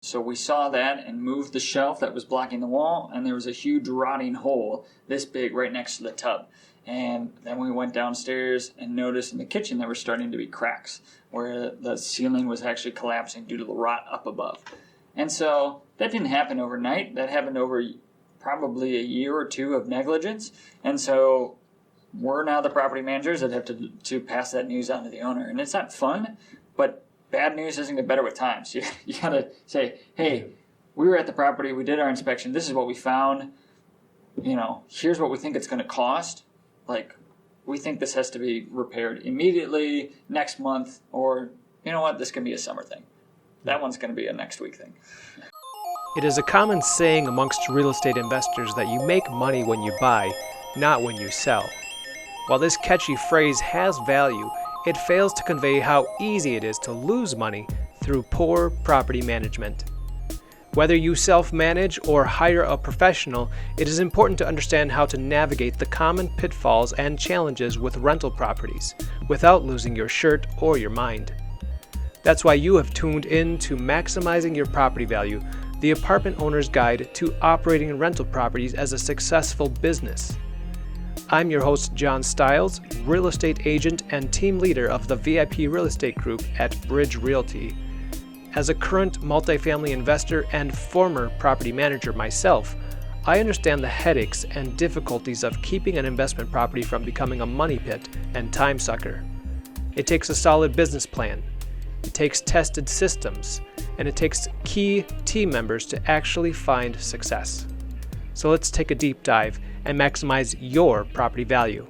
So we saw that and moved the shelf that was blocking the wall, and there was a huge rotting hole this big right next to the tub. And then we went downstairs and noticed in the kitchen there were starting to be cracks where the ceiling was actually collapsing due to the rot up above. And so that didn't happen overnight. That happened over probably a year or two of negligence. And so we're now the property managers that have to pass that news on to the owner. And it's not fun, but bad news doesn't get better with time. So you got to say, hey, we were at the property, we did our inspection, this is what we found, here's what we think it's going to cost. Like, we think this has to be repaired immediately, next month, or, you know what, this can be a summer thing. That one's going to be a next week thing. It is a common saying amongst real estate investors that you make money when you buy, not when you sell. While this catchy phrase has value, it fails to convey how easy it is to lose money through poor property management. Whether you self-manage or hire a professional, it is important to understand how to navigate the common pitfalls and challenges with rental properties without losing your shirt or your mind. That's why you have tuned in to Maximizing Your Property Value, the apartment owner's guide to operating rental properties as a successful business. I'm your host, John Stiles, real estate agent and team leader of the VIP Real Estate Group at Wits Realty. As a current multifamily investor and former property manager myself, I understand the headaches and difficulties of keeping an investment property from becoming a money pit and time sucker. It takes a solid business plan, it takes tested systems, and it takes key team members to actually find success. So let's take a deep dive and maximize your property value.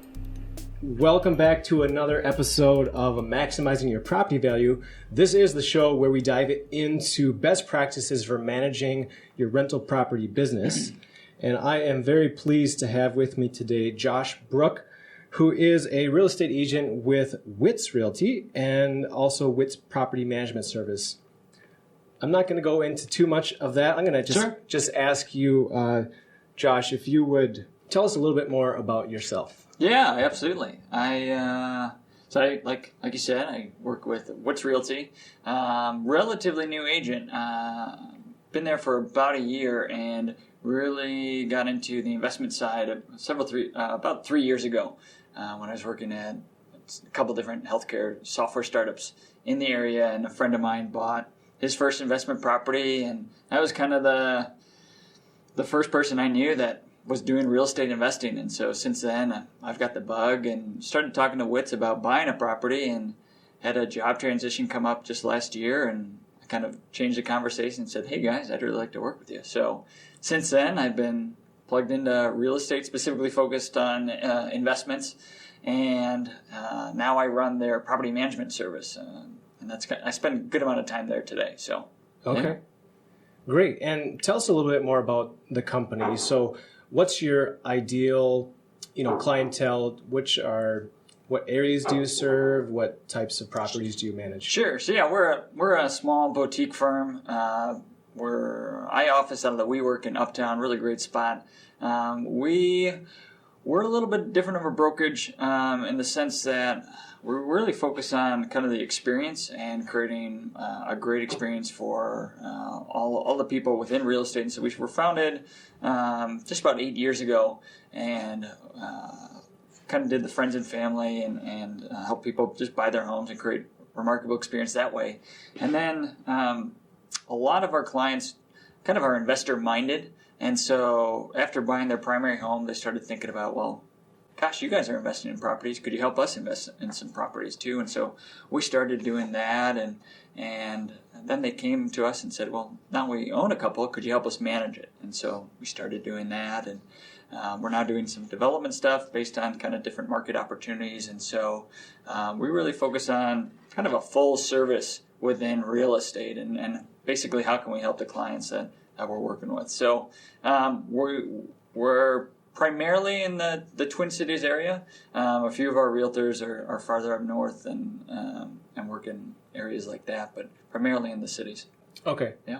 Welcome back to another episode of Maximizing Your Property Value. This is the show where we dive into best practices for managing your rental property business. And I am very pleased to have with me today Josh Brook, who is a real estate agent with Wits Realty and also Wits Property Management Service. I'm not going to go into too much of that. I'm going to just ask you, Josh, if you would tell us a little bit more about yourself. Yeah, absolutely. I like you said, I work with Wits Realty. Relatively new agent. Been there for about a year and really got into the investment side about 3 years ago when I was working at a couple different healthcare software startups in the area, and a friend of mine bought his first investment property, and I was kind of the first person I knew that was doing real estate investing. And so since then, I've got the bug and started talking to Wits about buying a property, and had a job transition come up just last year, and I kind of changed the conversation and said, hey guys, I'd really like to work with you. So since then, I've been plugged into real estate, specifically focused on investments, and now I run their property management service, and I spend a good amount of time there today. So okay. Yeah. Great. And tell us a little bit more about the company. So what's your ideal, clientele? What areas do you serve? What types of properties do you manage? Sure. So yeah, we're a small boutique firm. I office out of the WeWork in Uptown, really great spot. We're a little bit different of a brokerage in the sense that we're really focused on kind of the experience and creating a great experience for all the people within real estate. And so we were founded just about 8 years ago, and kind of did the friends and family and help people just buy their homes and create remarkable experience that way. And then a lot of our clients kind of are investor minded. And so after buying their primary home, they started thinking about, well, gosh, you guys are investing in properties. Could you help us invest in some properties too? And so we started doing that, and then they came to us and said, well, now we own a couple. Could you help us manage it? And so we started doing that, and we're now doing some development stuff based on kind of different market opportunities. And so we really focus on kind of a full service within real estate, and basically how can we help the clients that we're working with. So we're primarily in the Twin Cities area. A few of our realtors are farther up north and work in areas like that, but primarily in the cities. Okay. Yeah.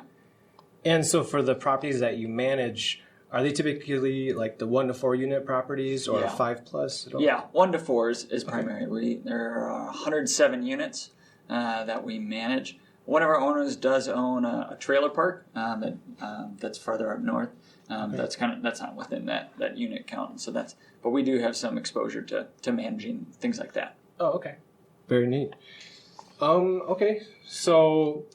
And so for the properties that you manage, are they typically like the 1 to 4 unit properties or 5+ at all? Yeah, 1 to 4 is primary. There are 107 units that we manage. One of our owners does own a trailer park that's farther up north. Okay. That's not within that unit count. So but we do have some exposure to managing things like that. Oh, okay. Very neat. Okay. So,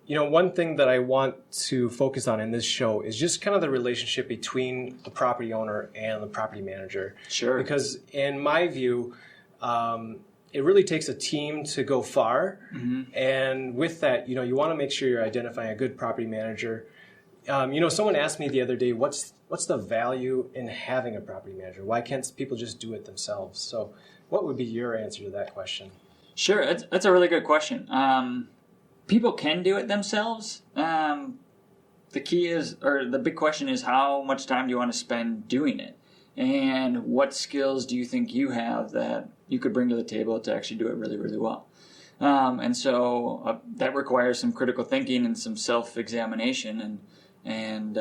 one thing that I want to focus on in this show is just kind of the relationship between the property owner and the property manager. Sure. Because in my view, it really takes a team to go far. Mm-hmm. And with that, you want to make sure you're identifying a good property manager. Someone asked me the other day, what's the value in having a property manager? Why can't people just do it themselves? So what would be your answer to that question? Sure, that's a really good question. People can do it themselves. The key is, or the big question is, how much time do you want to spend doing it? And what skills do you think you have that you could bring to the table to actually do it really, really well? And so that requires some critical thinking and some self-examination. And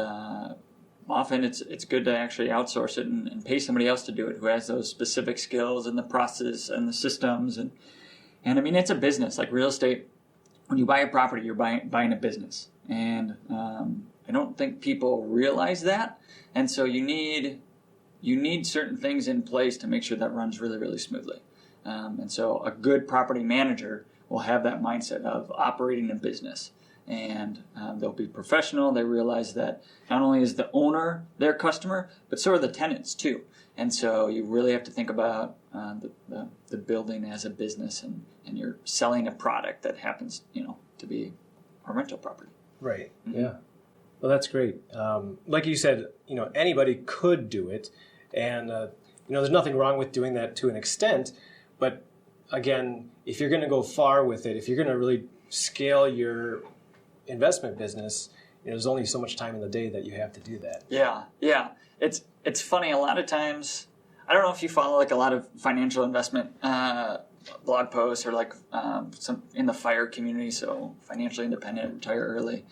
often it's good to actually outsource it and pay somebody else to do it who has those specific skills and the process and the systems. And I mean, it's a business. Like real estate, when you buy a property, you're buying a business. And I don't think people realize that. And so you need certain things in place to make sure that runs really, really smoothly. And so a good property manager will have that mindset of operating a business. And they'll be professional. They realize that not only is the owner their customer, but so are the tenants too. And so you really have to think about the building as a business, and you're selling a product that happens, to be a rental property. Right. Mm-hmm. Yeah. Well, that's great. Like you said, anybody could do it, and there's nothing wrong with doing that to an extent. But again, if you're going to go far with it, if you're going to really scale your investment business, there's only so much time in the day that you have to do that. Yeah. It's funny. A lot of times, I don't know if you follow like a lot of financial investment blog posts or like some in the FIRE community, so financially independent, retire early.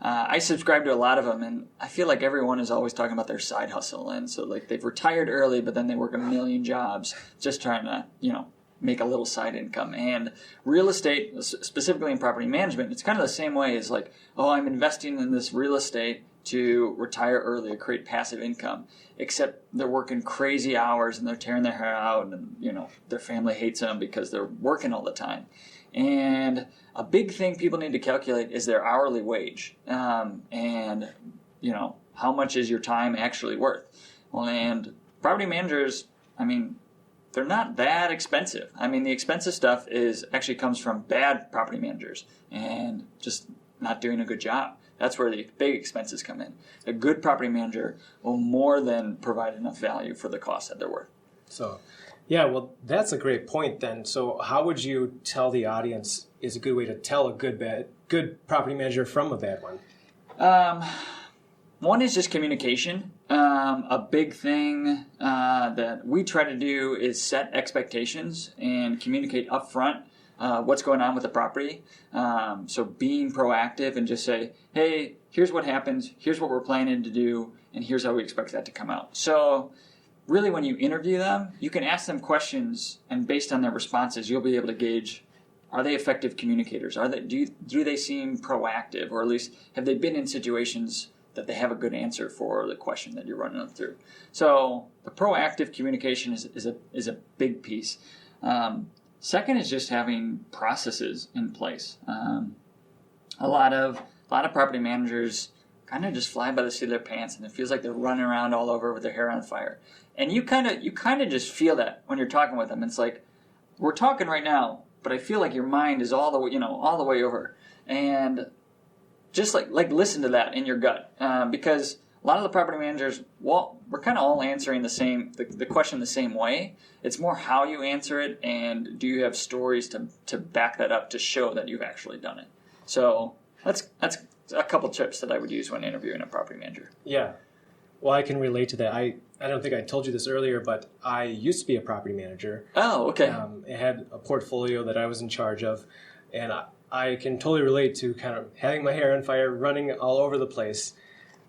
I subscribe to a lot of them, and I feel like everyone is always talking about their side hustle, and so like they've retired early, but then they work a million jobs just trying to make a little side income. And real estate, specifically in property management, it's kind of the same way as like, oh, I'm investing in this real estate to retire early or create passive income, except they're working crazy hours and they're tearing their hair out, and their family hates them because they're working all the time. And a big thing people need to calculate is their hourly wage, and how much is your time actually worth? Well, and property managers, they're not that expensive. The expensive stuff actually comes from bad property managers and just not doing a good job. That's where the big expenses come in. A good property manager will more than provide enough value for the cost that they're worth. So, yeah, well, that's a great point then. So how would you tell the audience is a good way to tell a good property manager from a bad one? One is just communication. A big thing that we try to do is set expectations and communicate upfront what's going on with the property. So being proactive and just say, hey, here's what happens, here's what we're planning to do, and here's how we expect that to come out. So really when you interview them, you can ask them questions, and based on their responses, you'll be able to gauge, are they effective communicators? Do they seem proactive, or at least have they been in situations that they have a good answer for the question that you're running them through? So the proactive communication is a big piece. Second is just having processes in place. A lot of property managers kind of just fly by the seat of their pants, and it feels like they're running around all over with their hair on fire. And you kind of just feel that when you're talking with them. It's like, we're talking right now, but I feel like your mind is all the way over. And just like listen to that in your gut, because a lot of the property managers, well, we're kind of all answering the question the same way. It's more how you answer it, and do you have stories to back that up to show that you've actually done it. So that's a couple tips that I would use when interviewing a property manager. Yeah. Well, I can relate to that. I don't think I told you this earlier, but I used to be a property manager. Oh, okay. I had a portfolio that I was in charge of, and I can totally relate to kind of having my hair on fire, running all over the place.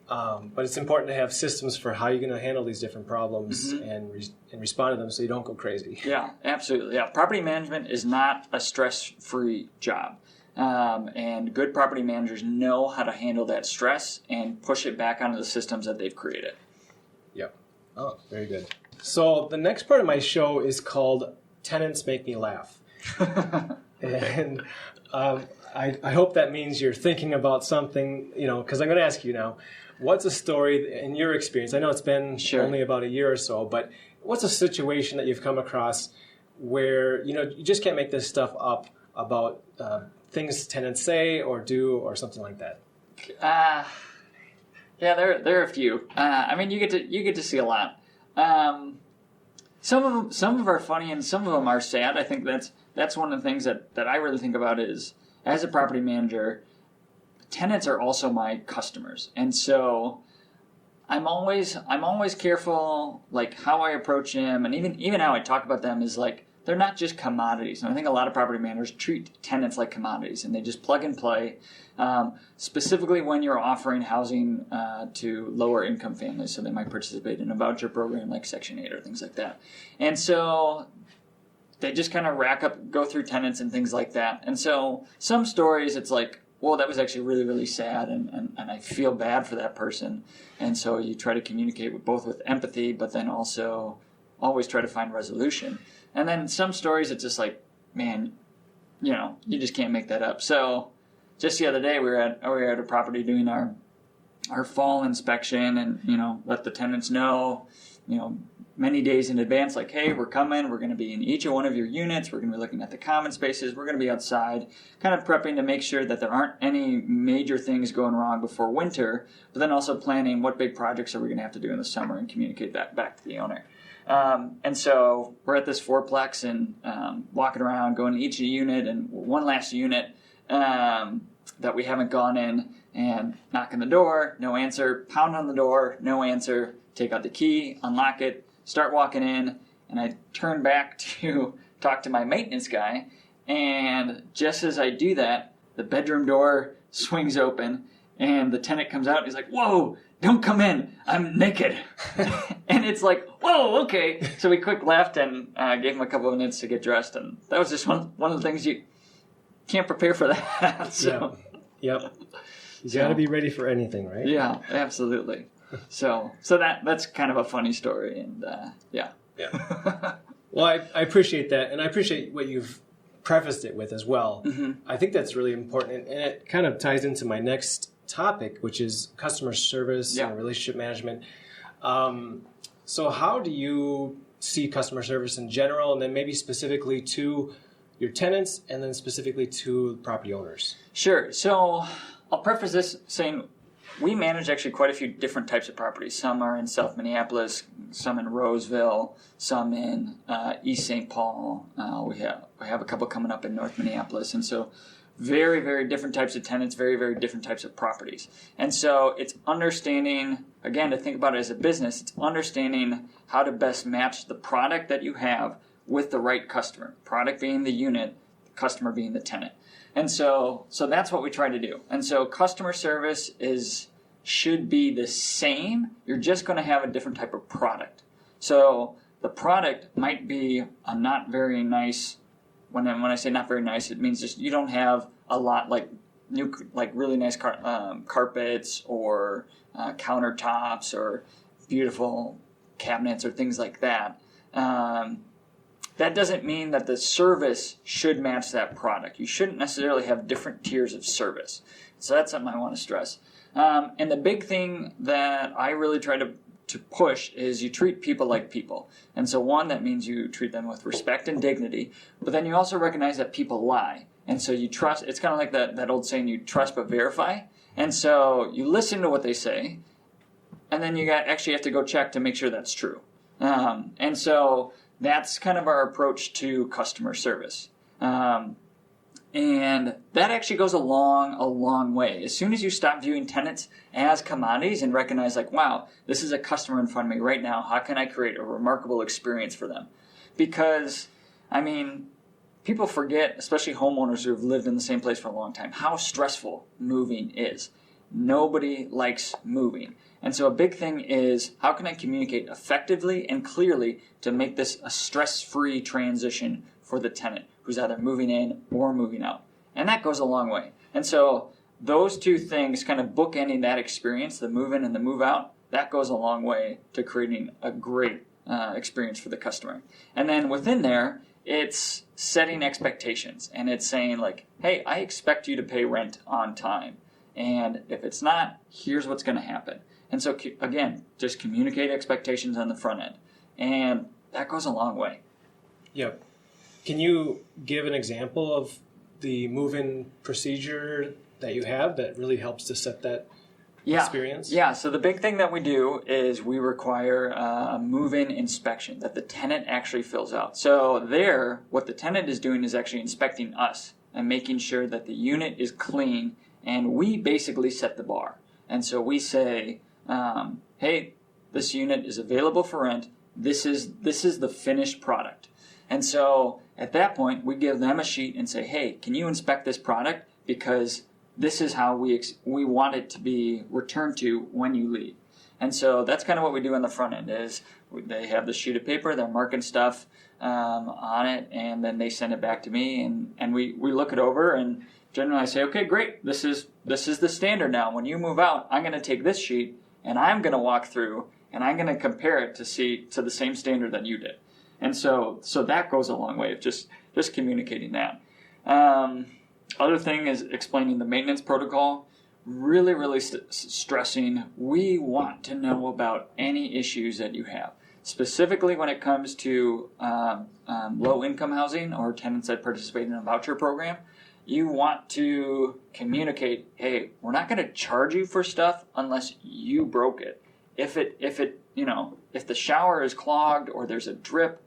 But it's important to have systems for how you're going to handle these different problems, mm-hmm. and respond to them so you don't go crazy. Yeah, absolutely. Yeah, property management is not a stress-free job. And good property managers know how to handle that stress and push it back onto the systems that they've created. Yep. Oh, very good. So the next part of my show is called Tenants Make Me Laugh. And I hope that means you're thinking about something, because I'm going to ask you now, what's a story in your experience? I know it's been only about a year or so, but what's a situation that you've come across where, you just can't make this stuff up about things tenants say or do or something like that? Yeah, there are a few. You get to see a lot. Some of them are funny and some of them are sad. I think that's one of the things that I really think about is, as a property manager, tenants are also my customers, and so I'm always careful, like how I approach them, and even how I talk about them is like they're not just commodities. And I think a lot of property managers treat tenants like commodities, and they just plug and play. Specifically, when you're offering housing to lower income families, so they might participate in a voucher program like Section 8 or things like that, and so they just kind of go through tenants and things like that. And so some stories, it's like, well, that was actually really, really sad, and I feel bad for that person. And so you try to communicate with empathy, but then also always try to find resolution. And then some stories, it's just like, man, you just can't make that up. So just the other day, we were at a property doing our fall inspection, and let the tenants know, many days in advance, like, hey, we're coming, we're going to be in each one of your units, we're going to be looking at the common spaces, we're going to be outside, kind of prepping to make sure that there aren't any major things going wrong before winter, but then also planning what big projects are we going to have to do in the summer and communicate that back to the owner. And so we're at this fourplex and walking around, going to each unit, and one last unit that we haven't gone in, and knock on the door, no answer, pound on the door, no answer, take out the key, unlock it, start walking in, and I turn back to talk to my maintenance guy, and just as I do that, the bedroom door swings open, and the tenant comes out, and he's like, whoa, don't come in, I'm naked. And it's like, whoa, okay. So we quick left and gave him a couple of minutes to get dressed, and that was just one of the things you can't prepare for that. So. Yep. You got to be ready for anything, right? Yeah, absolutely. So that's kind of a funny story, and yeah. Well, I appreciate that, and I appreciate what you've prefaced it with as well. Mm-hmm. I think that's really important, and it kind of ties into my next topic, which is customer service and relationship management. So how do you see customer service in general, and then maybe specifically to your tenants, and then specifically to property owners? Sure. So I'll preface this saying we manage actually quite a few different types of properties. Some are in South Minneapolis, some in Roseville, some in East St. Paul. We have a couple coming up in North Minneapolis, and so very, very different types of tenants, very, very different types of properties. And so it's understanding, again, to think about it as a business, it's understanding how to best match the product that you have with the right customer. Product being the unit, customer being the tenant. And so that's what we try to do. And so customer service should be the same. You're just going to have a different type of product. So the product might be a not very nice. When I say not very nice, it means just you don't have a lot like really nice carpets or countertops or beautiful cabinets or things like that. That doesn't mean that the service should match that product. You shouldn't necessarily have different tiers of service. So that's something I want to stress. And the big thing that I really try to push is you treat people like people. And so one, that means you treat them with respect and dignity, but then you also recognize that people lie. And so you trust, it's kind of like that old saying, you trust but verify. And so you listen to what they say, and then you actually have to go check to make sure that's true. And so that's kind of our approach to customer service. And that actually goes a long way. As soon as you stop viewing tenants as commodities and recognize like, wow, this is a customer in front of me right now. How can I create a remarkable experience for them? Because, people forget, especially homeowners who have lived in the same place for a long time, how stressful moving is. Nobody likes moving. And so a big thing is, how can I communicate effectively and clearly to make this a stress-free transition for the tenant who's either moving in or moving out? And that goes a long way. And so those two things kind of bookending that experience, the move in and the move out, that goes a long way to creating a great experience for the customer. And then within there, it's setting expectations, and it's saying like, hey, I expect you to pay rent on time. And if it's not, here's what's going to happen. And so, again, just communicate expectations on the front end. And that goes a long way. Yep. Can you give an example of the move-in procedure that you have that really helps to set that experience? Yeah, so the big thing that we do is we require a move-in inspection that the tenant actually fills out. So there, what the tenant is doing is actually inspecting us and making sure that the unit is clean, and we basically set the bar. And so we say, hey, this unit is available for rent. This is the finished product. And so at that point, we give them a sheet and say, hey, can you inspect this product? Because this is how we want it to be returned to when you leave. And so that's kind of what we do on the front end is they have the sheet of paper, they're marking stuff on it, and then they send it back to me, and we look it over, and generally I say, okay, great, this is the standard now. When you move out, I'm going to take this sheet, and I'm going to walk through, and I'm going to compare it to the same standard that you did. And so that goes a long way of just communicating that. Other thing is explaining the maintenance protocol, really stressing we want to know about any issues that you have. Specifically when it comes to low-income housing or tenants that participate in a voucher program, you want to communicate, hey, we're not going to charge you for stuff unless you broke it. If the shower is clogged or there's a drip,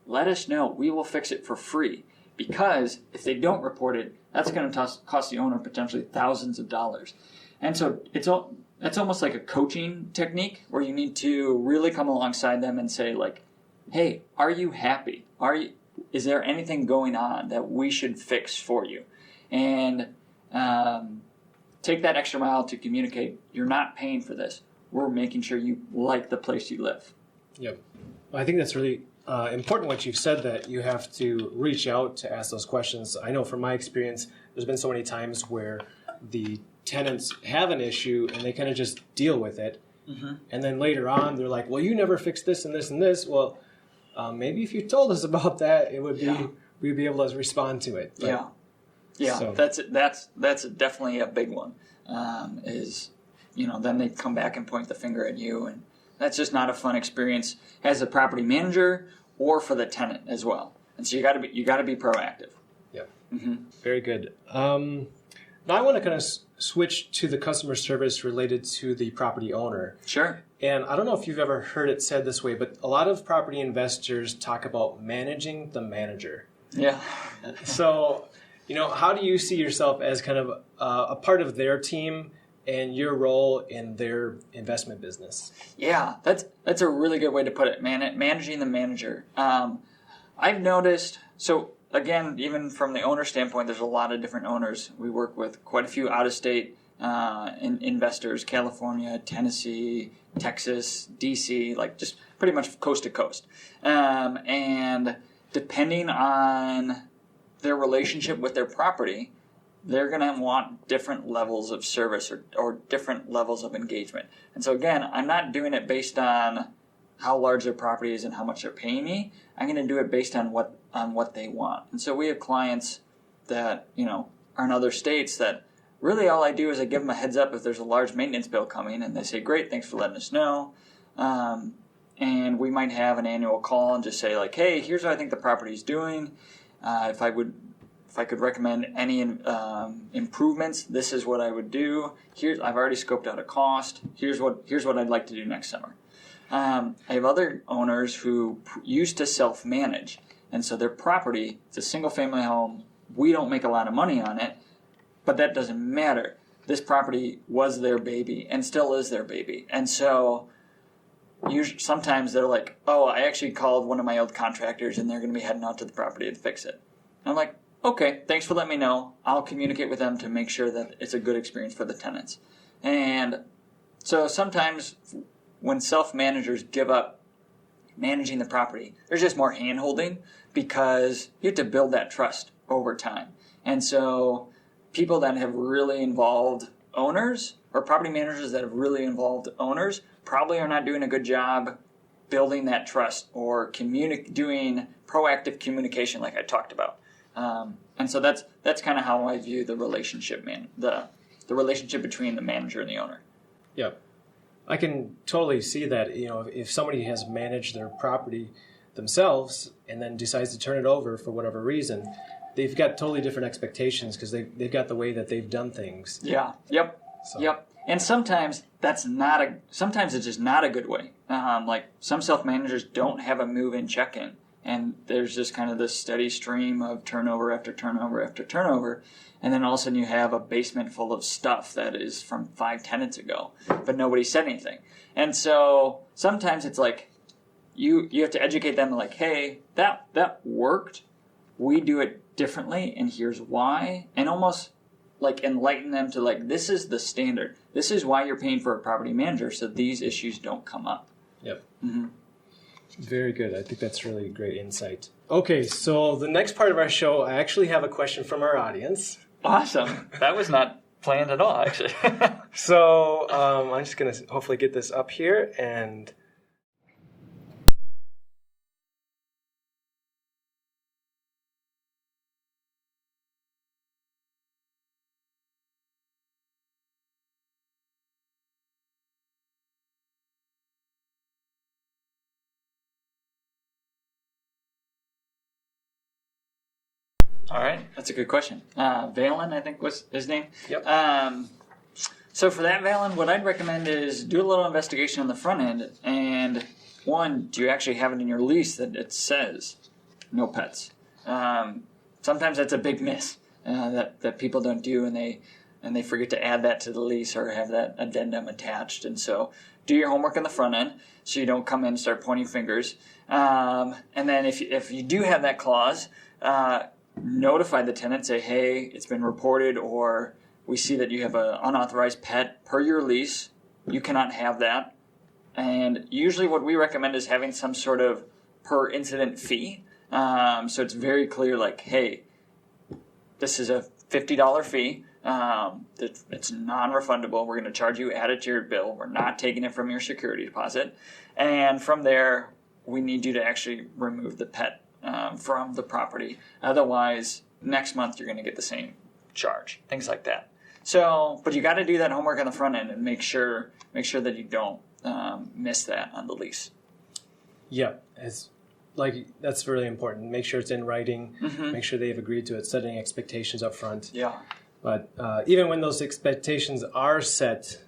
let us know. We will fix it for free. Because if they don't report it, that's going to cost the owner potentially thousands of dollars. And so that's almost like a coaching technique where you need to really come alongside them and say like, hey, are you happy? Is there anything going on that we should fix for you? And take that extra mile to communicate, you're not paying for this. We're making sure you like the place you live. Yep. Well, I think that's really important what you've said, that you have to reach out to ask those questions. I know from my experience, there's been so many times where the tenants have an issue and they kind of just deal with it. Mm-hmm. And then later on, they're like, well, you never fixed this and this and this. Well, maybe if you told us about that, it would be we'd be able to respond to it. But, so. That's definitely a big one. Then they come back and point the finger at you, and that's just not a fun experience as a property manager or for the tenant as well. And so you got to be proactive. Yeah. Mm-hmm. Very good. Now I want to kind of switch to the customer service related to the property owner. Sure. And I don't know if you've ever heard it said this way, but a lot of property investors talk about managing the manager. Yeah. So, how do you see yourself as kind of a part of their team and your role in their investment business? Yeah, that's a really good way to put it, managing the manager. I've noticed, so again, even from the owner standpoint, there's a lot of different owners. We work with quite a few out-of-state investors, California, Tennessee, Texas, DC, like just pretty much coast to coast. And depending on their relationship with their property, they're going to want different levels of service or different levels of engagement. And so again, I'm not doing it based on how large their property is and how much they're paying me. I'm going to do it based on what they want. And so we have clients that, are in other states that really all I do is I give them a heads up if there's a large maintenance bill coming, and they say, great, thanks for letting us know. And we might have an annual call and just say like, hey, here's what I think the property's doing. If I could recommend any improvements, this is what I would do. I've already scoped out a cost. Here's what I'd like to do next summer. I have other owners who used to self-manage, and so their property, it's a single-family home. We don't make a lot of money on it, but that doesn't matter. This property was their baby and still is their baby. And so sometimes they're like, oh, I actually called one of my old contractors, and they're going to be heading out to the property to fix it. And I'm like, okay, thanks for letting me know. I'll communicate with them to make sure that it's a good experience for the tenants. And so sometimes when self-managers give up managing the property, there's just more hand-holding because you have to build that trust over time. And so people that have really involved owners or property managers that have really involved owners probably are not doing a good job building that trust or doing proactive communication like I talked about. And so that's kind of how I view the relationship, the relationship between the manager and the owner. Yeah. I can totally see that, if somebody has managed their property themselves and then decides to turn it over for whatever reason, they've got totally different expectations because they've got the way that they've done things. Yeah. Yep. So. Yep. And sometimes sometimes it's just not a good way. Like some self-managers don't have a move-in check-in, and there's just kind of this steady stream of turnover after turnover after turnover. And then all of a sudden you have a basement full of stuff that is from 5 tenants ago, but nobody said anything. And so sometimes it's like you have to educate them like, hey, that worked. We do it differently, and here's why. And almost like enlighten them to like, this is the standard. This is why you're paying for a property manager, so these issues don't come up. Yep. Mm-hmm. Very good. I think that's really great insight. Okay, so the next part of our show, I actually have a question from our audience. Awesome. That was not planned at all, actually. So I'm just going to hopefully get this up here. And all right, that's a good question. Valen, I think was his name. Yep. So for that, Valen, what I'd recommend is do a little investigation on the front end. And one, do you actually have it in your lease that it says no pets? Sometimes that's a big miss that people don't do, and they forget to add that to the lease or have that addendum attached. And so do your homework on the front end so you don't come in and start pointing fingers. And then if you do have that clause, notify the tenant, say, hey, it's been reported, or we see that you have an unauthorized pet per your lease. You cannot have that. And usually what we recommend is having some sort of per incident fee. So it's very clear, like, hey, this is a $50 fee. It's non-refundable. We're going to charge you, add it to your bill. We're not taking it from your security deposit. And from there, we need you to actually remove the pet from the property. Otherwise, next month you're going to get the same charge. Things like that. So, but you got to do that homework on the front end and make sure that you don't miss that on the lease. Yeah, that's really important. Make sure it's in writing. Mm-hmm. Make sure they've agreed to it. Setting expectations up front. Yeah. But even when those expectations are set,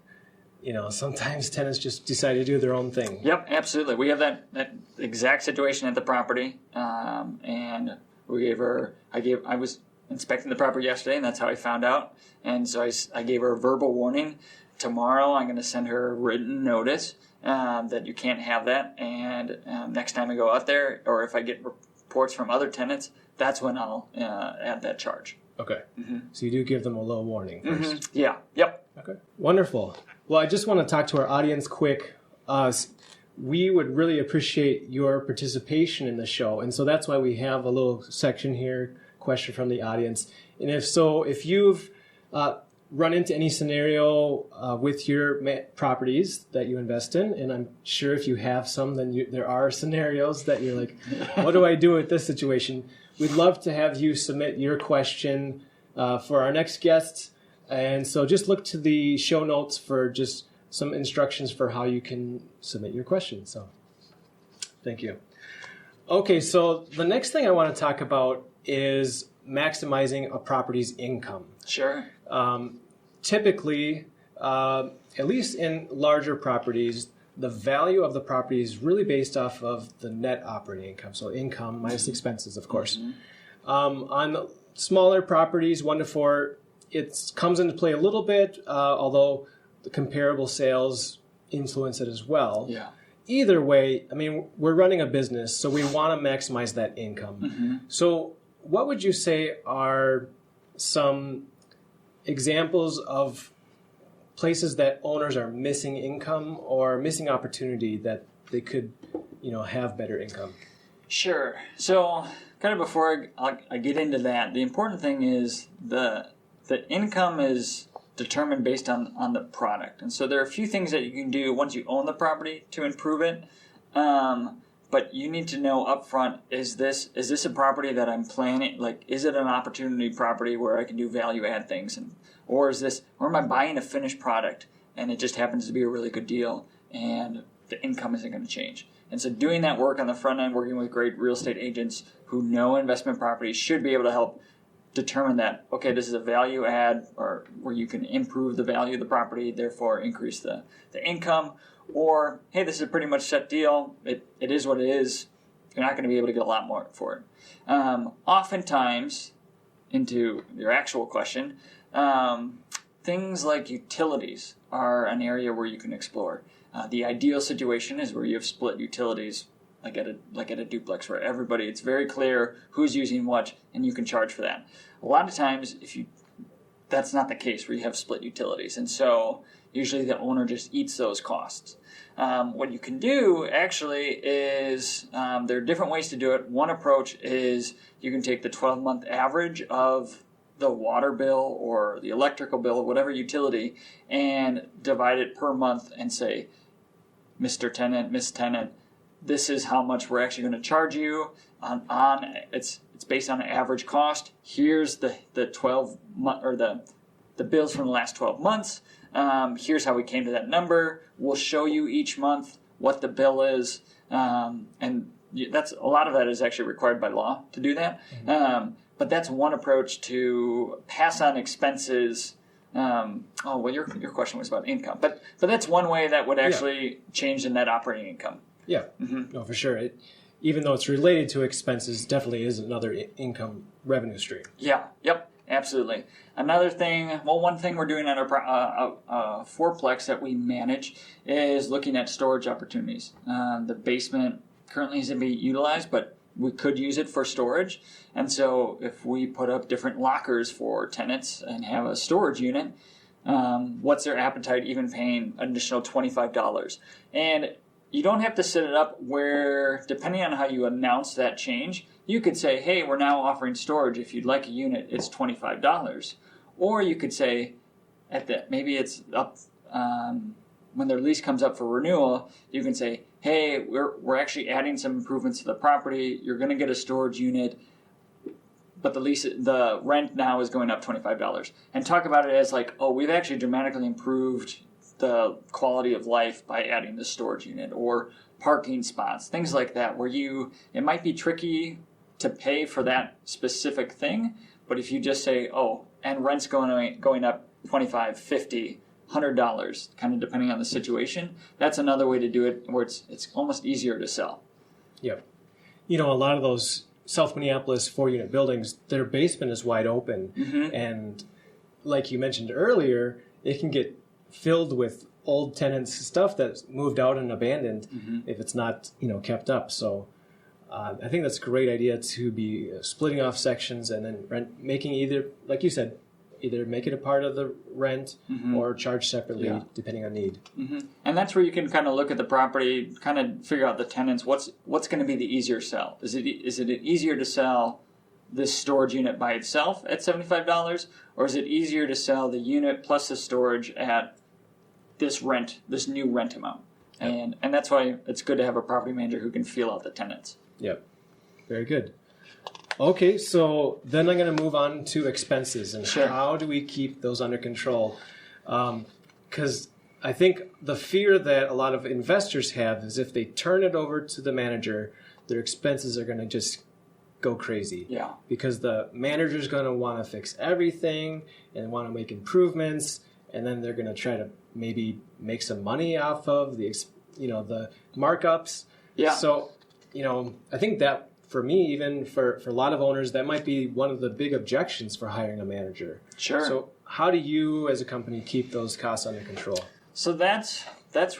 sometimes tenants just decide to do their own thing. Yep, absolutely. We have that exact situation at the property, and I was inspecting the property yesterday, and that's how I found out. And so I gave her a verbal warning. Tomorrow, I'm going to send her a written notice that you can't have that. And next time I go out there, or if I get reports from other tenants, that's when I'll add that charge. Okay. Mm-hmm. So you do give them a little warning first. Mm-hmm. Yeah. Yep. Okay. Wonderful. Well, I just want to talk to our audience quick. We would really appreciate your participation in the show. And so that's why we have a little section here, question from the audience. And if you've run into any scenario with your properties that you invest in, and I'm sure if you have some, then there are scenarios that you're like, what do I do with this situation? We'd love to have you submit your question for our next guest. And so just look to the show notes for just some instructions for how you can submit your question. So thank you. Okay, so the next thing I want to talk about is maximizing a property's income. Sure. Typically, at least in larger properties, the value of the property is really based off of the net operating income. So income minus expenses, of course. Mm-hmm. On smaller properties, 1 to 4, it comes into play a little bit, although the comparable sales influence it as well. Yeah. Either way, I mean, we're running a business, so we want to maximize that income. Mm-hmm. So what would you say are some examples of places that owners are missing income or missing opportunity that they could, have better income? Sure. So kind of before I get into that, the important thing is the income is determined based on the product. And so there are a few things that you can do once you own the property to improve it. But you need to know upfront, is this a property that I'm planning? Like, is it an opportunity property where I can do value add things? Or am I buying a finished product and it just happens to be a really good deal and the income isn't going to change? And so doing that work on the front end, working with great real estate agents who know investment properties should be able to help determine that, okay, this is a value add or where you can improve the value of the property, therefore increase the income. Or, hey, this is a pretty much set deal. It is what it is. You're not going to be able to get a lot more for it. Oftentimes, into your actual question, things like utilities are an area where you can explore. The ideal situation is where you have split utilities, like at a duplex, where it's very clear who's using what, and you can charge for that. A lot of times, that's not the case where you have split utilities, and so usually the owner just eats those costs. What you can do actually is there are different ways to do it. One approach is you can take the 12-month average of the water bill or the electrical bill or whatever utility and divide it per month and say, Mr. Tenant, Miss Tenant, this is how much we're actually going to charge you on it's based on an average cost. Here's the 12 month or the bills from the last 12 months. Here's how we came to that number. We'll show you each month what the bill is, and that's a lot of that is actually required by law to do that. Mm-hmm. But that's one approach to pass on expenses. Your question was about income, but that's one way that would actually change the net operating income. Yeah, mm-hmm. No, for sure. Even though it's related to expenses, definitely is another income revenue stream. Yeah, yep, absolutely. Another thing, one thing we're doing at our fourplex that we manage is looking at storage opportunities. The basement currently isn't being utilized, but we could use it for storage. And so if we put up different lockers for tenants and have a storage unit, what's their appetite even paying an additional $25? And you don't have to set it up where, depending on how you announce that change, you could say, hey, we're now offering storage. If you'd like a unit, it's $25. Or you could say, maybe it's up when their lease comes up for renewal, you can say, hey, we're actually adding some improvements to the property. You're going to get a storage unit, but the rent now is going up $25. And talk about it as like, we've actually dramatically improved the quality of life by adding the storage unit or parking spots, things like that, where it might be tricky to pay for that specific thing, but if you just say, and rent's going up $25, $50, $100, kind of depending on the situation, that's another way to do it where it's almost easier to sell. Yep. A lot of those South Minneapolis 4-unit buildings, their basement is wide open, mm-hmm. and like you mentioned earlier, it can get filled with old tenants' stuff that's moved out and abandoned mm-hmm. if it's not, kept up. So I think that's a great idea to be splitting off sections and then making either, like you said, either make it a part of the rent mm-hmm. or charge separately depending on need. Mm-hmm. And that's where you can kind of look at the property, kind of figure out the tenants, what's going to be the easier sell. Is it easier to sell this storage unit by itself at $75, or is it easier to sell the unit plus the storage at this new rent amount? Yep. And that's why it's good to have a property manager who can feel out the tenants. Yep. Very good. Okay, so then I'm going to move on to expenses and how do we keep those under control? Because I think the fear that a lot of investors have is if they turn it over to the manager, their expenses are going to just go crazy. Yeah. Because the manager's going to want to fix everything and want to make improvements, and then they're going to try to maybe make some money off of the markups. Yeah. So, I think that for me, even for a lot of owners, that might be one of the big objections for hiring a manager. Sure. So how do you as a company keep those costs under control? So that's where that's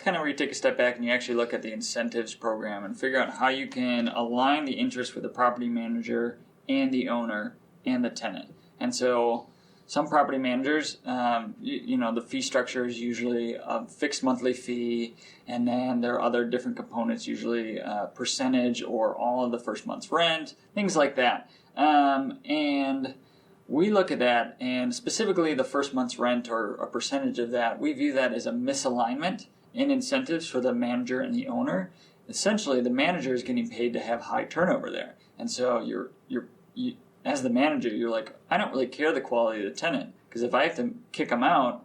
kind of where you take a step back and you actually look at the incentives program and figure out how you can align the interest with the property manager and the owner and the tenant. And so some property managers, the fee structure is usually a fixed monthly fee, and then there are other different components, usually a percentage or all of the first month's rent, things like that. And we look at that, and specifically the first month's rent or a percentage of that, we view that as a misalignment in incentives for the manager and the owner. Essentially, the manager is getting paid to have high turnover there, and so you as the manager, you're like, I don't really care the quality of the tenant, because if I have to kick them out,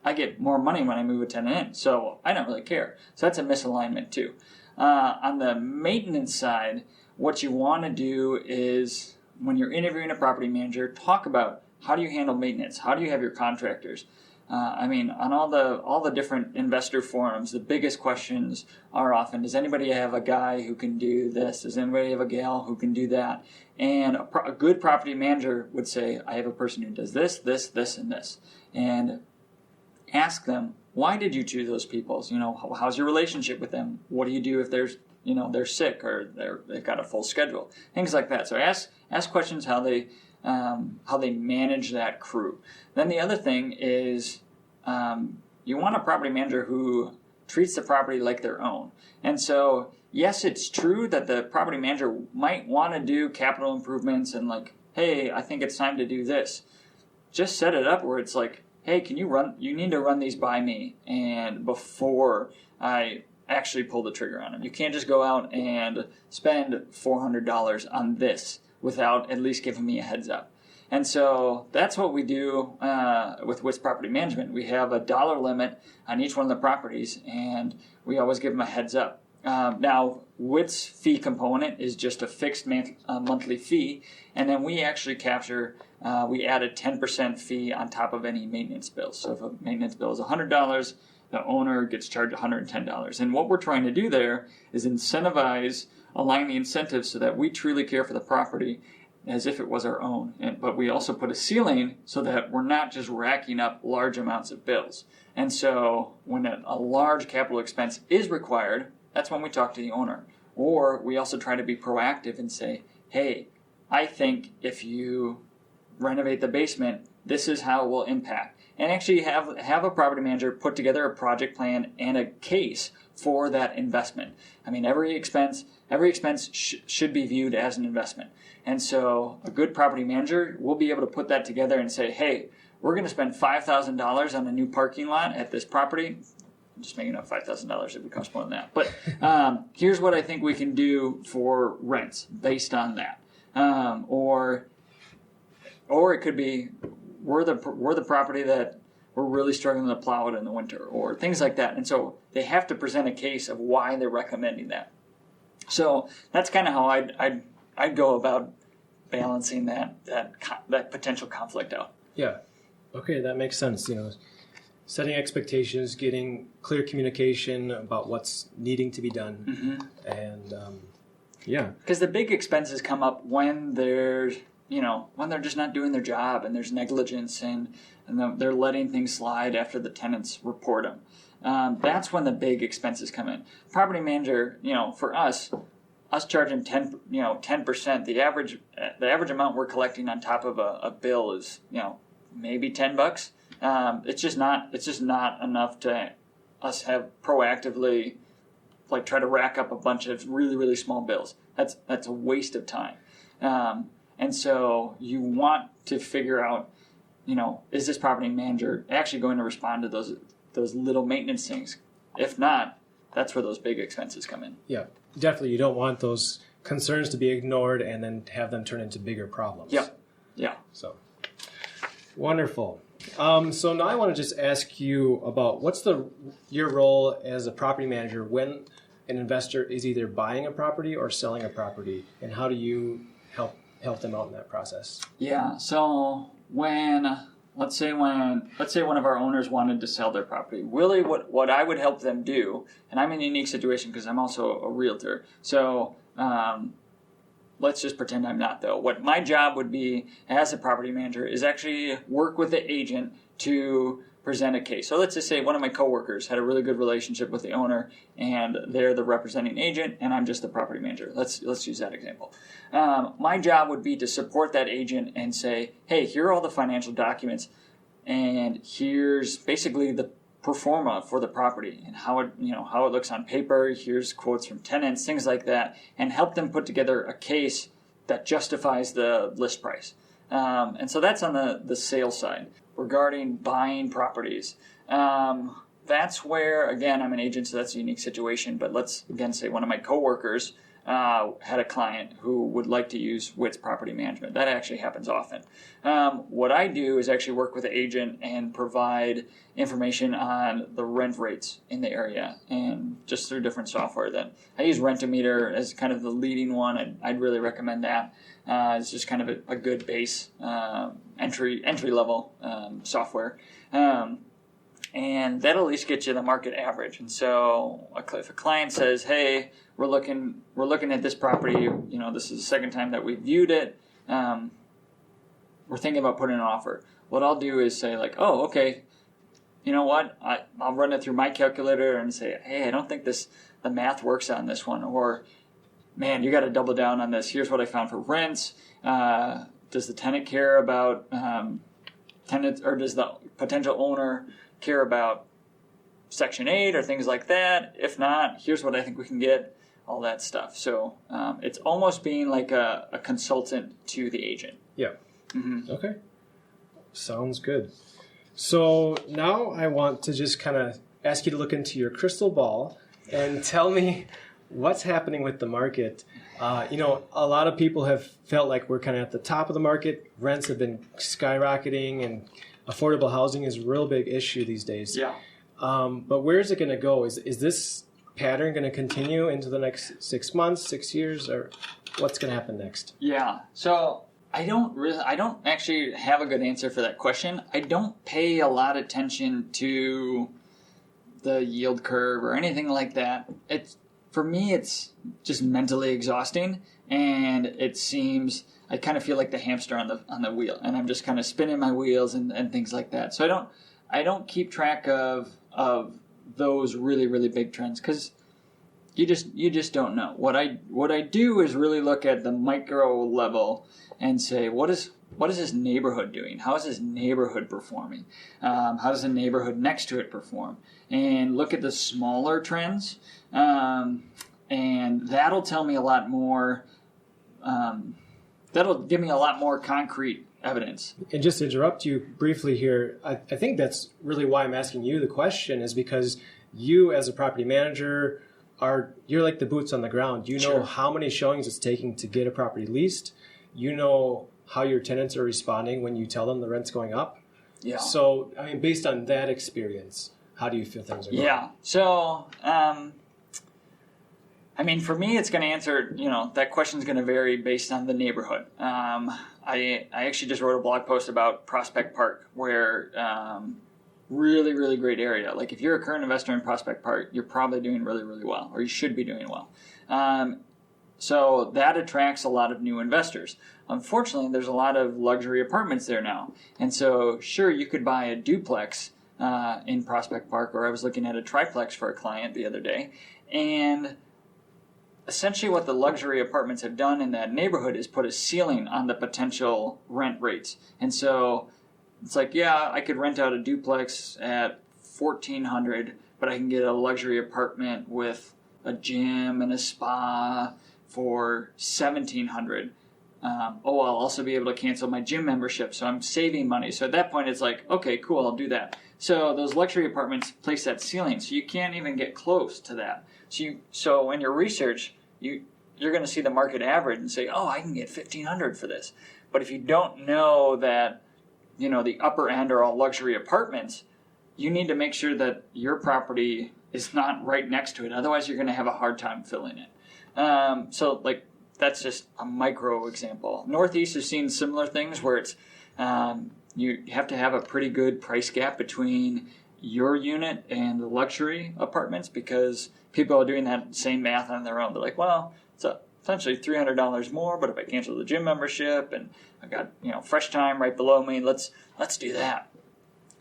I get more money when I move a tenant in, so I don't really care. So that's a misalignment too. On the maintenance side, what you want to do is, when you're interviewing a property manager, talk about how do you handle maintenance, how do you have your contractors. On all the different investor forums, the biggest questions are often, does anybody have a guy who can do this? Does anybody have a gal who can do that? And a good property manager would say, I have a person who does this, this, this, and this. And ask them, why did you choose those people? How's your relationship with them? What do you do if they're sick or they've got a full schedule? Things like that. So ask questions how they manage that crew. Then the other thing is you want a property manager who treats the property like their own. And so, yes, it's true that the property manager might want to do capital improvements and like, hey, I think it's time to do this. Just set it up where it's like, hey, you need to run these by me and before I actually pull the trigger on them. You can't just go out and spend $400 on this without at least giving me a heads up. And so that's what we do with Wits Property Management. We have a dollar limit on each one of the properties, and we always give them a heads up. Now, Wits fee component is just a fixed monthly fee, and then we actually we add a 10% fee on top of any maintenance bill. So if a maintenance bill is $100, the owner gets charged $110. And what we're trying to do there is align the incentives so that we truly care for the property as if it was our own. But we also put a ceiling so that we're not just racking up large amounts of bills. And so when a large capital expense is required, that's when we talk to the owner. Or we also try to be proactive and say, hey, I think if you renovate the basement, this is how it will impact. And actually have a property manager put together a project plan and a case for that investment. Every expense should be viewed as an investment. And so a good property manager will be able to put that together and say, hey, we're going to spend $5,000 on a new parking lot at this property. I'm just making up $5,000. It would cost more than that. But here's what I think we can do for rents based on that. Or it could be we're the property that we're really struggling to plow it in the winter, or things like that. And so they have to present a case of why they're recommending that. So that's kind of how I'd go about balancing that potential conflict out. Yeah. Okay, that makes sense. Setting expectations, getting clear communication about what's needing to be done, and because the big expenses come up when they're just not doing their job and there's negligence and they're letting things slide after the tenants report them. That's when the big expenses come in. Property manager, for us charging 10%, the average amount we're collecting on top of a bill is, maybe $10. It's just not enough to us have proactively try to rack up a bunch of really, really small bills. That's a waste of time. And so you want to figure out, is this property manager actually going to respond to those little maintenance things? If not, that's where those big expenses come in. Yeah, definitely. You don't want those concerns to be ignored and then have them turn into bigger problems. Yeah. So, wonderful. So now I want to just ask you about what's your role as a property manager when an investor is either buying a property or selling a property, and how do you help them out in that process? Yeah. So let's say one of our owners wanted to sell their property, really what I would help them do, and I'm in a unique situation because I'm also a realtor. So let's just pretend I'm not, though. What my job would be as a property manager is actually work with the agent to present a case. So let's just say one of my coworkers had a really good relationship with the owner, and they're the representing agent, and I'm just the property manager. Let's use that example. My job would be to support that agent and say, hey, here are all the financial documents, and here's basically the pro forma for the property and how it looks on paper. Here's quotes from tenants, things like that, and help them put together a case that justifies the list price. And so that's on the sales side. Regarding buying properties, that's where, again, I'm an agent, so that's a unique situation. But let's, again, say one of my coworkers had a client who would like to use Wits Property Management. That actually happens often. What I do is actually work with the agent and provide information on the rent rates in the area, and just through different software. That I use Rent-A-Meter as kind of the leading one, and I'd really recommend that. It's just kind of a good base entry level software, and that'll at least get you the market average. And so if a client says, "Hey, we're looking at this property. This is the second time that we viewed it. We're thinking about putting an offer." What I'll do is say like, "Oh, okay. You know what? I'll run it through my calculator and say, hey, I don't think the math works on this one," or, "Man, you got to double down on this. Here's what I found for rents. Does the tenant care about tenants, or does the potential owner care about Section 8 or things like that? If not, here's what I think we can get," all that stuff. So it's almost being like a consultant to the agent. Yeah. Mm-hmm. Okay. Sounds good. So now I want to just kind of ask you to look into your crystal ball and tell me what's happening with the market. A lot of people have felt like we're kind of at the top of the market. Rents have been skyrocketing, and affordable housing is a real big issue these days. Yeah. But where is it going to go? Is this pattern going to continue into the next 6 months, 6 years, or what's going to happen next? Yeah. So I don't actually have a good answer for that question. I don't pay a lot of attention to the yield curve or anything like that. For me, it's just mentally exhausting, and it seems I kind of feel like the hamster on the wheel, and I'm just kind of spinning my wheels and things like that. So I don't keep track of those really, really big trends, because you just don't know. What I do is really look at the micro level and say, what is this neighborhood doing? How is this neighborhood performing? How does the neighborhood next to it perform? And look at the smaller trends, and that'll tell me a lot more. That'll give me a lot more concrete evidence. And just to interrupt you briefly here, I think that's really why I'm asking you the question, is because you, as a property manager, you're like the boots on the ground. You know Sure. how many showings it's taking to get a property leased. You know how your tenants are responding when you tell them the rent's going up. Yeah. So, based on that experience, how do you feel things are going? Yeah. So, for me, it's going to answer, that question's going to vary based on the neighborhood. I actually just wrote a blog post about Prospect Park, where really, really great area. Like, if you're a current investor in Prospect Park, you're probably doing really, really well, or you should be doing well. So that attracts a lot of new investors. Unfortunately, there's a lot of luxury apartments there now. And so, sure, you could buy a duplex in Prospect Park, or I was looking at a triplex for a client the other day. And essentially what the luxury apartments have done in that neighborhood is put a ceiling on the potential rent rates. And so it's like, yeah, I could rent out a duplex at $1,400, but I can get a luxury apartment with a gym and a spa for $1,700. I'll also be able to cancel my gym membership, so I'm saving money. So at that point, it's like, okay, cool, I'll do that. So those luxury apartments place that ceiling, so you can't even get close to that. So in your research, you're going to see the market average and say, oh, I can get $1,500 for this. But if you don't know that, the upper end are all luxury apartments, you need to make sure that your property is not right next to it. Otherwise, you're going to have a hard time filling it. That's just a micro example. Northeast has seen similar things where it's you have to have a pretty good price gap between your unit and the luxury apartments, because people are doing that same math on their own. They're like, well, it's essentially $300 more, but if I cancel the gym membership and I got fresh time right below me, let's do that.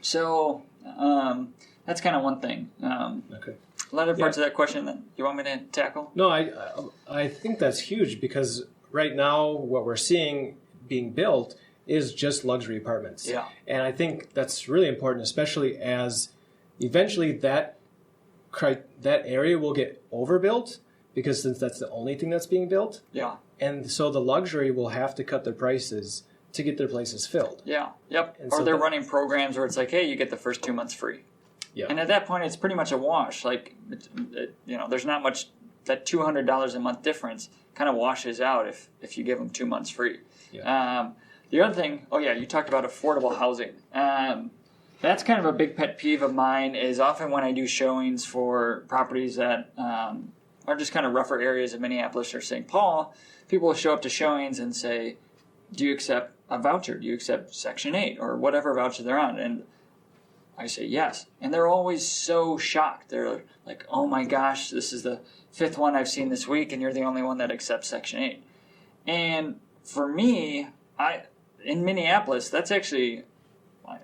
So That's kind of one thing. Okay. A lot of parts of that question that you want me to tackle? No, I think that's huge because right now what we're seeing being built is just luxury apartments. Yeah. And I think that's really important, especially as eventually that area will get overbuilt because since that's the only thing that's being built. Yeah. And so the luxury will have to cut their prices to get their places filled. Yeah. Yep. And or so they're running programs where it's like, hey, you get the first 2 months free. Yeah. And at that point, it's pretty much a wash. Like, there's not much. That $200 a month difference kind of washes out if you give them 2 months free. Yeah. The other thing, you talked about affordable housing. That's kind of a big pet peeve of mine is often when I do showings for properties that are just kind of rougher areas of Minneapolis or St. Paul, people will show up to showings and say, do you accept a voucher? Do you accept Section 8 or whatever voucher they're on? And I say yes. And they're always so shocked. They're like, oh my gosh, this is the 5th one I've seen this week and you're the only one that accepts Section 8. And for me, in Minneapolis, that's actually,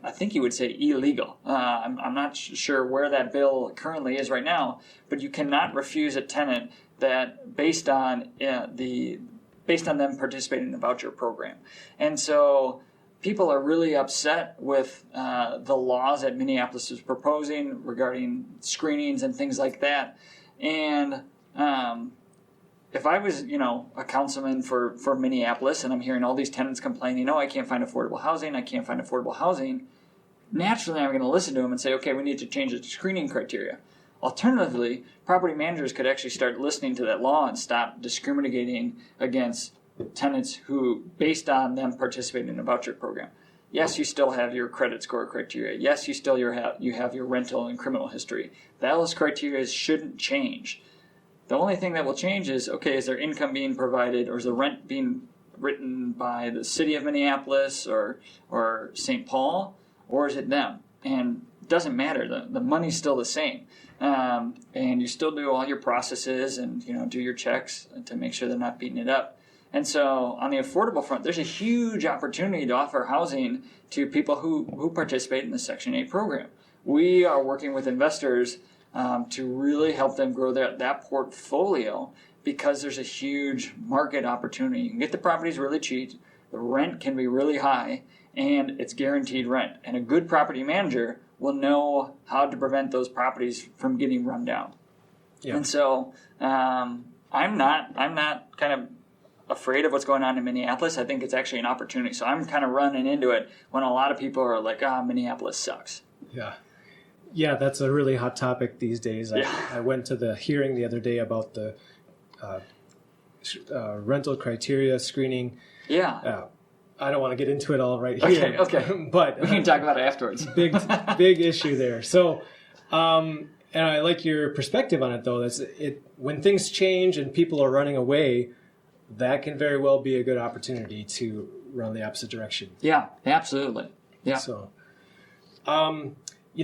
I think you would say illegal. I'm not sure where that bill currently is right now, but you cannot refuse a tenant that based on them participating in the voucher program. And so people are really upset with the laws that Minneapolis is proposing regarding screenings and things like that. And if I was, a councilman for Minneapolis and I'm hearing all these tenants complaining, I can't find affordable housing, naturally I'm going to listen to them and say, okay, we need to change the screening criteria. Alternatively, property managers could actually start listening to that law and stop discriminating against tenants who, based on them participating in a voucher program. Yes, you still have your credit score criteria. Yes, you have your rental and criminal history. Those criteria shouldn't change. The only thing that will change is, is their income being provided or is the rent being written by the city of Minneapolis or St. Paul, or is it them? And it doesn't matter. The money's still the same. And you still do all your processes and, do your checks to make sure they're not beating it up. And so on the affordable front, there's a huge opportunity to offer housing to people who participate in the Section 8 program. We are working with investors to really help them grow that portfolio because there's a huge market opportunity. You can get the properties really cheap, the rent can be really high, and it's guaranteed rent. And a good property manager will know how to prevent those properties from getting run down. Yeah. And so I'm not kind of afraid of what's going on in Minneapolis. I think it's actually an opportunity. So I'm kind of running into it when a lot of people are like, Minneapolis sucks. Yeah. Yeah, that's a really hot topic these days. I went to the hearing the other day about the rental criteria screening. Yeah. I don't want to get into it all right here. Okay. But we can talk about it afterwards. big issue there. So, and I like your perspective on it, though. When things change and people are running away, that can very well be a good opportunity to run the opposite direction. Yeah, absolutely. Yeah. So,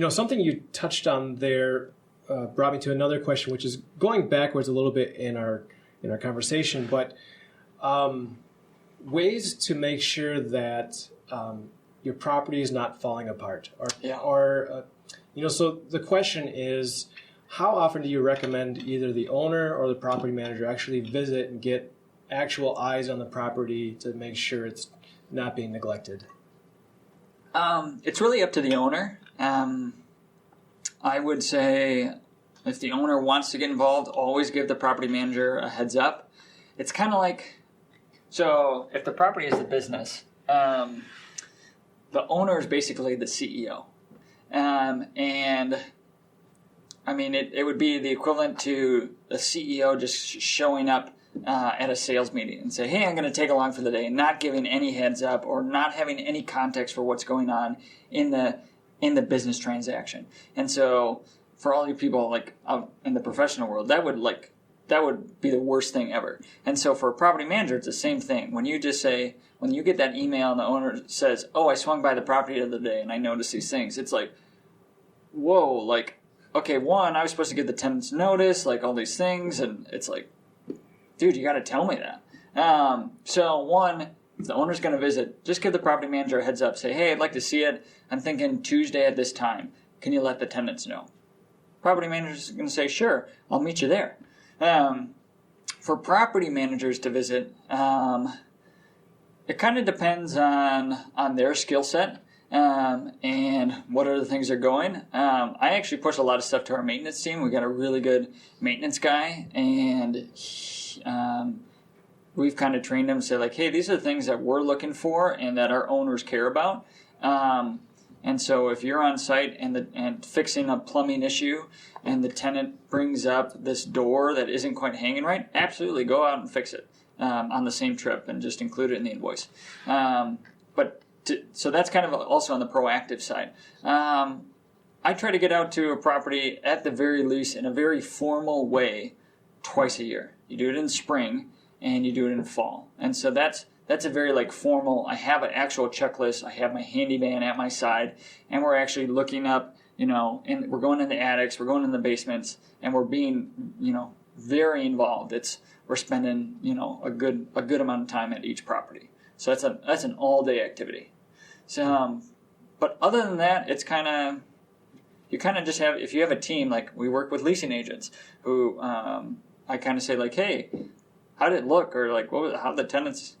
something you touched on there brought me to another question, which is going backwards a little bit in our conversation, but ways to make sure that your property is not falling apart, So the question is, how often do you recommend either the owner or the property manager actually visit and get actual eyes on the property to make sure it's not being neglected? It's really up to the owner. I would say if the owner wants to get involved, always give the property manager a heads up. It's kind of like, so if the property is the business, the owner is basically the CEO. And I mean, it would be the equivalent to the CEO just showing up at a sales meeting and say, hey, I'm going to take along for the day, and not giving any heads up or not having any context for what's going on in the business transaction. And so for all you people like out in the professional world, that would be the worst thing ever. And so for a property manager, it's the same thing. When you get that email and the owner says, oh, I swung by the property the other day and I noticed these things, it's like, whoa, like, okay, one, I was supposed to give the tenants notice, like all these things, and it's like, dude, you got to tell me that. So one, if the owner's going to visit, just give the property manager a heads up. Say, hey, I'd like to see it. I'm thinking Tuesday at this time. can you let the tenants know? Property manager's going to say, sure, I'll meet you there. For property managers to visit, it kind of depends on their skill set and what other things are going. I actually push a lot of stuff to our maintenance team. We got a really good maintenance guy, and we've kind of trained him to say, like, hey, these are the things that we're looking for and that our owners care about. And so if you're on site and fixing a plumbing issue and the tenant brings up this door that isn't quite hanging right, absolutely go out and fix it on the same trip and just include it in the invoice. So that's kind of also on the proactive side. I try to get out to a property at the very least in a very formal way twice a year. You do it in spring and you do it in fall. And so that's a very like formal, I have an actual checklist, I have my handyman at my side, and we're actually looking up, and we're going in the attics, we're going in the basements, and we're being, very involved. We're spending, a good amount of time at each property. So that's an all day activity. So, but other than that, it's you kind of just have, if you have a team, like we work with leasing agents who, I kind of say like, hey, how did it look? Or like, how the tenants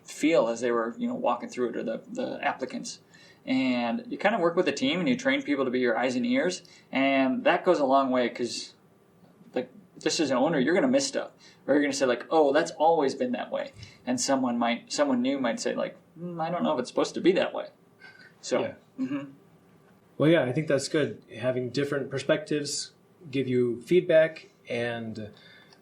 feel as they were, walking through it, or the applicants. And you kind of work with the team and you train people to be your eyes and ears. And that goes a long way, because like, just as an owner, you're going to miss stuff. Or you're going to say like, oh, that's always been that way. And someone new might say like, I don't know if it's supposed to be that way. So, yeah. Mm-hmm. Well, yeah, I think that's good. Having different perspectives give you feedback. And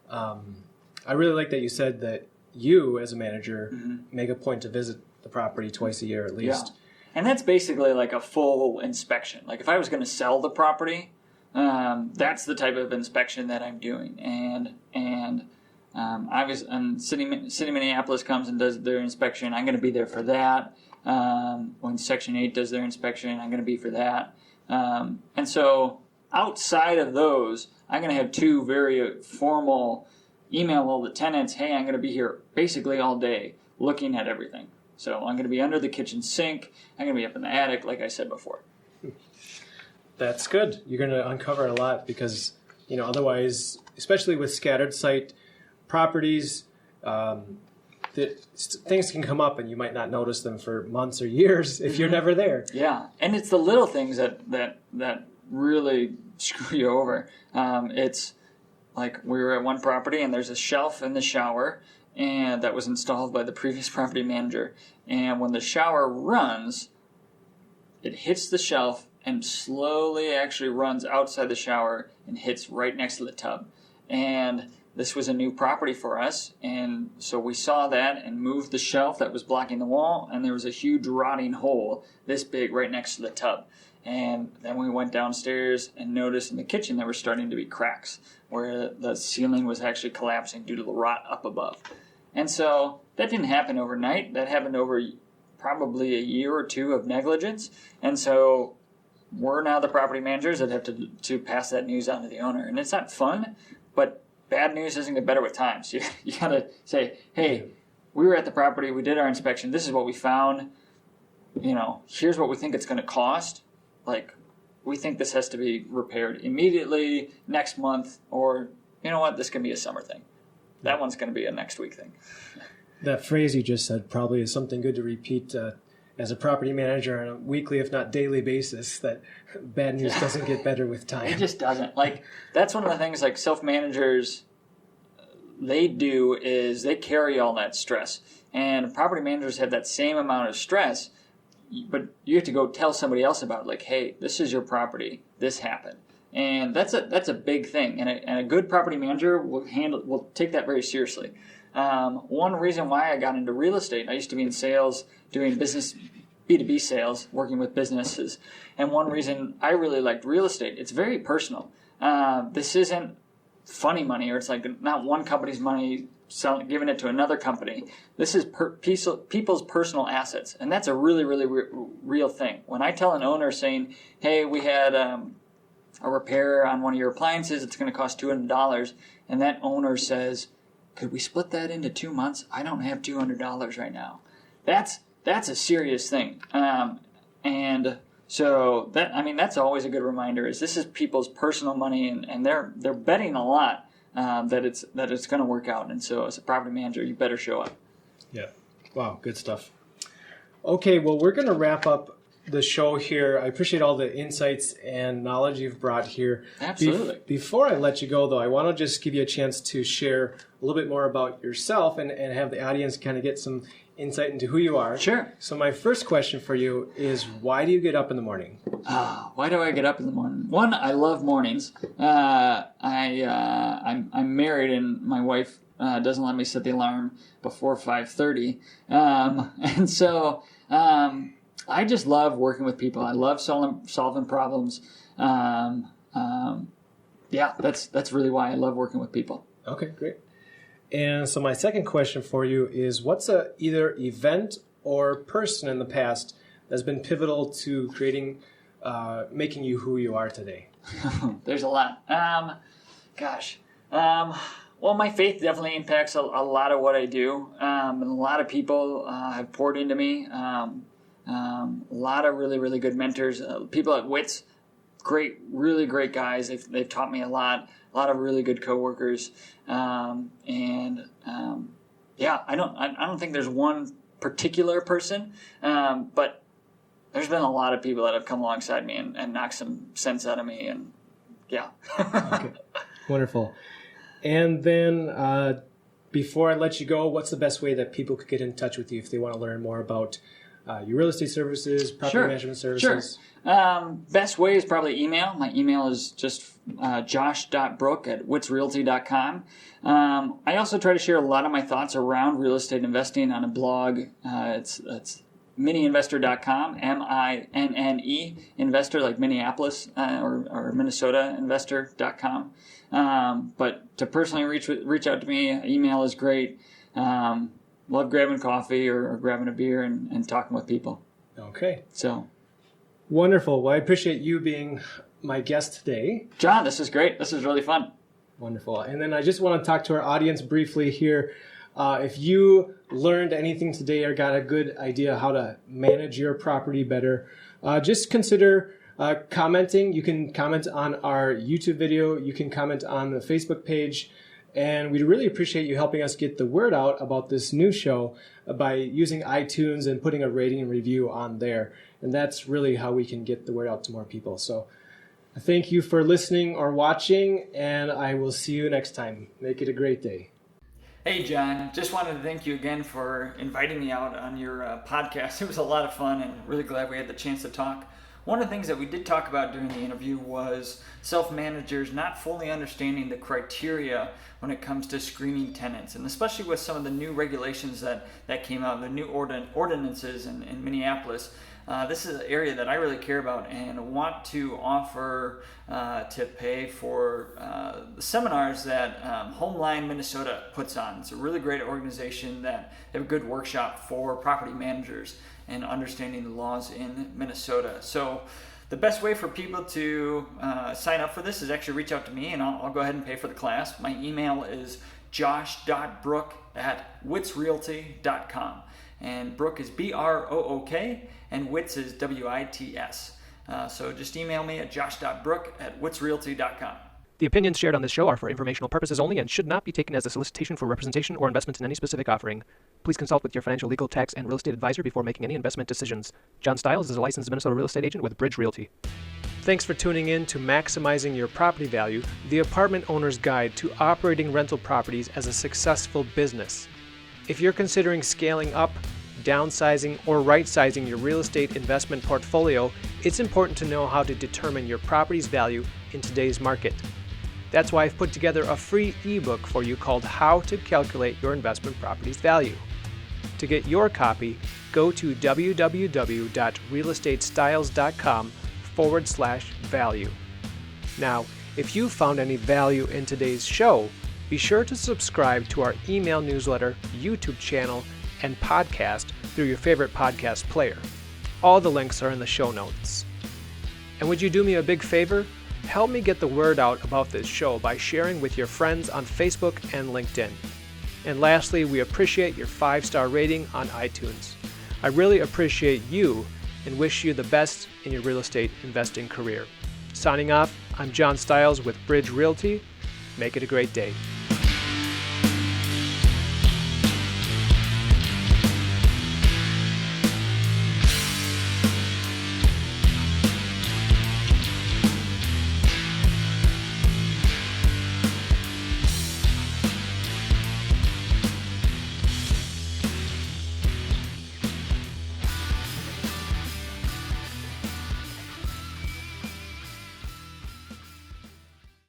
I really like that you said that you, as a manager, make a point to visit the property twice a year at least. Yeah. And that's basically like a full inspection. Like if I was going to sell the property, that's the type of inspection that I'm doing. And obviously, City Minneapolis comes and does their inspection. I'm going to be there for that. When Section 8 does their inspection, I'm going to be for that. And so outside of those, I'm going to have two very formal email all the tenants, hey, I'm going to be here basically all day looking at everything. So I'm going to be under the kitchen sink. I'm going to be up in the attic, like I said before. That's good. You're going to uncover a lot because, otherwise, especially with scattered site properties, things can come up and you might not notice them for months or years if you're never there. Yeah, and it's the little things that really screw you over. It's like we were at one property and there's a shelf in the shower, and that was installed by the previous property manager. And when the shower runs, it hits the shelf and slowly actually runs outside the shower and hits right next to the tub. And this was a new property for us, and so we saw that and moved the shelf that was blocking the wall, and there was a huge rotting hole this big right next to the tub. And then we went downstairs and noticed in the kitchen there were starting to be cracks where the ceiling was actually collapsing due to the rot up above. And so that didn't happen overnight. That happened over probably a year or two of negligence. And so we're now the property managers that have to pass that news on to the owner. And it's not fun, but bad news doesn't get better with time. So you got to say, hey, we were at the property, we did our inspection, this is what we found. Here's what we think it's going to cost. Like, we think this has to be repaired immediately, next month, or, this can be a summer thing. That one's going to be a next week thing. That phrase you just said probably is something good to repeat as a property manager on a weekly, if not daily basis, that bad news doesn't get better with time. It just doesn't. Like, that's one of the things, like, self-managers, they do is they carry all that stress. And property managers have that same amount of stress, but you have to go tell somebody else about it. Like, hey, this is your property. This happened. And that's a big thing. And a good property manager will take that very seriously. One reason why I got into real estate, I used to be in sales, doing business, B2B sales, working with businesses. And one reason I really liked real estate, it's very personal. This isn't funny money, or it's like not one company's money giving it to another company. This is people's personal assets. And that's a really, really real thing. When I tell an owner saying, hey, we had a repair on one of your appliances, it's going to cost $200, and that owner says, could we split that into 2 months? I don't have $200 right now. That's a serious thing. And So that's always a good reminder. Is this is people's personal money, and they're betting a lot that it's going to work out. And so, as a property manager, you better show up. Yeah. Wow. Good stuff. Okay. Well, we're going to wrap up the show here. I appreciate all the insights and knowledge you've brought here. Absolutely. Before I let you go, though, I want to just give you a chance to share a little bit more about yourself and have the audience kind of get some insight into who you are. Sure. So my first question for you is, why do you get up in the morning? Why do I get up in the morning? One, I love mornings. I'm married, and my wife doesn't let me set the alarm before 5:30, and so I just love working with people. I love solving problems. That's really why I love working with people. Okay, great. And so my second question for you is, what's a either event or person in the past that's been pivotal to creating, making you who you are today? There's a lot. Well, my faith definitely impacts a lot of what I do. And a lot of people have poured into me. A lot of really, really good mentors. People at Wits, really great guys. They've taught me a lot. A lot of really good coworkers. I don't think there's one particular person, but there's been a lot of people that have come alongside me and knocked some sense out of me. And yeah. Okay. Wonderful. And then before I let you go, what's the best way that people could get in touch with you if they want to learn more about your real estate services, property management services? Sure. Best way is probably email. My email is just josh.brook@witsrealty.com. I also try to share a lot of my thoughts around real estate investing on a blog. It's miniinvestor.com, MINNE, investor, like Minneapolis or Minnesota investor.com. But to personally reach out to me, email is great. Love grabbing coffee or grabbing a beer and talking with people. Okay. So wonderful. Well, I appreciate you being my guest today. John, this is great. This is really fun. Wonderful. And then I just want to talk to our audience briefly here. If you learned anything today or got a good idea how to manage your property better, just consider commenting. You can comment on our YouTube video. You can comment on the Facebook page. And we'd really appreciate you helping us get the word out about this new show by using iTunes and putting a rating and review on there. And that's really how we can get the word out to more people. So thank you for listening or watching, and I will see you next time. Make it a great day. Hey, John. Just wanted to thank you again for inviting me out on your podcast. It was a lot of fun, and really glad we had the chance to talk. One of the things that we did talk about during the interview was self-managers not fully understanding the criteria when it comes to screening tenants, and especially with some of the new regulations that came out, the new ordinances in Minneapolis. This is an area that I really care about and want to offer to pay for the seminars that Homeline Minnesota puts on. It's a really great organization that have a good workshop for property managers and understanding the laws in Minnesota. So the best way for people to sign up for this is actually reach out to me, and I'll go ahead and pay for the class. My email is josh.brook@witsrealty.com. And Brook is BROOK, and Wits is WITS. So just email me at josh.brook@witsrealty.com. The opinions shared on this show are for informational purposes only and should not be taken as a solicitation for representation or investment in any specific offering. Please consult with your financial, legal, tax, and real estate advisor before making any investment decisions. John Stiles is a licensed Minnesota real estate agent with Bridge Realty. Thanks for tuning in to Maximizing Your Property Value, the apartment owner's guide to operating rental properties as a successful business. If you're considering scaling up, downsizing, or right-sizing your real estate investment portfolio, it's important to know how to determine your property's value in today's market. That's why I've put together a free ebook for you called How to Calculate Your Investment Property's Value. To get your copy, go to www.realestatestyles.com/value. Now, if you found any value in today's show, be sure to subscribe to our email newsletter, YouTube channel, and podcast through your favorite podcast player. All the links are in the show notes. And would you do me a big favor? Help me get the word out about this show by sharing with your friends on Facebook and LinkedIn. And lastly, we appreciate your 5-star rating on iTunes. I really appreciate you and wish you the best in your real estate investing career. Signing off, I'm John Stiles with Wits Realty. Make it a great day.